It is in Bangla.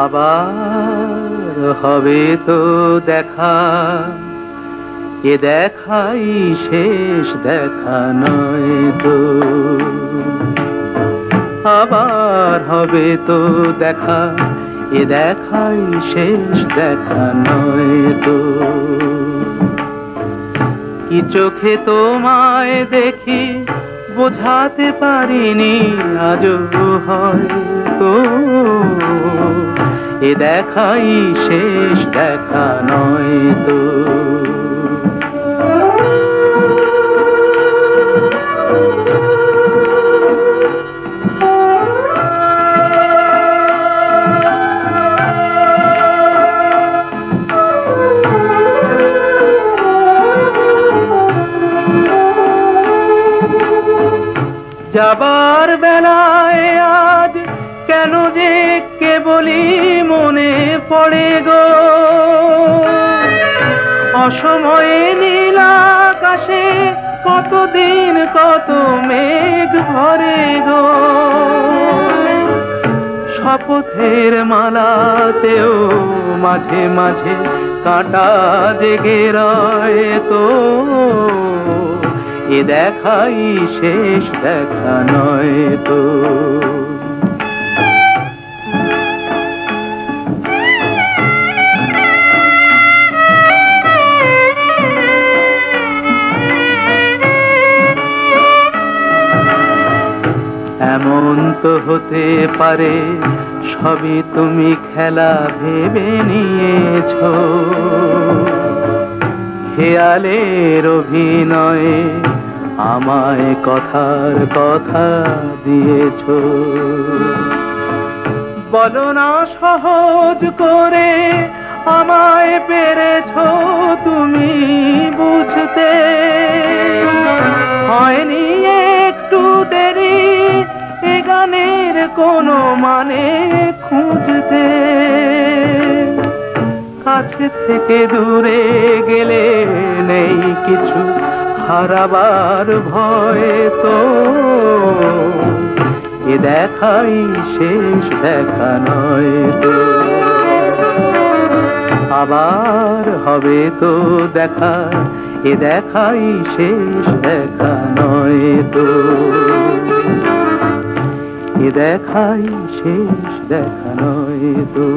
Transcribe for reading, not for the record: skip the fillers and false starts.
আবার হবে তো দেখা, এ দেখাই শেষ দেখা নয় তো। আবার হবে তো দেখা, এ দেখাই শেষ দেখা নয় তো। কি চোখে তোমায় দেখি বোঝাতে পারিনি আজও হয়তো, এ দেখাই শেষ দেখা নয় তো। যাবার বেলায় আজ কেন যে কেবলই মনে পড়ে গো, অসময়ে নীল আকাশে কতদিন কত মেঘ ভরে গো। শপথের মালাতেও মাঝে মাঝে কাঁটা জেগে রয় তো, এ দেখাই শেষ দেখা নয় তো। এমন তো হতে পারে সবই তুমি খেলা ভেবে নিয়েছো, খেয়ালের অভিনয়ে আমায় কথার কথা দিয়েছো। বলো না সহজ করে আমায় পেরেছো তুমি বুঝতে, হয়নি একটু দেরি এ গানের কোনো মানে খুঁজতে। কাছে থেকে দূরে গেলে নেই কিছু হারাবার ভয় তো, এ দেখাই শেষ দেখা নয় তো। আবার হবে তো দেখা, এ দেখাই শেষ দেখা নয় তো। এ দেখাই শেষ দেখা নয় তো।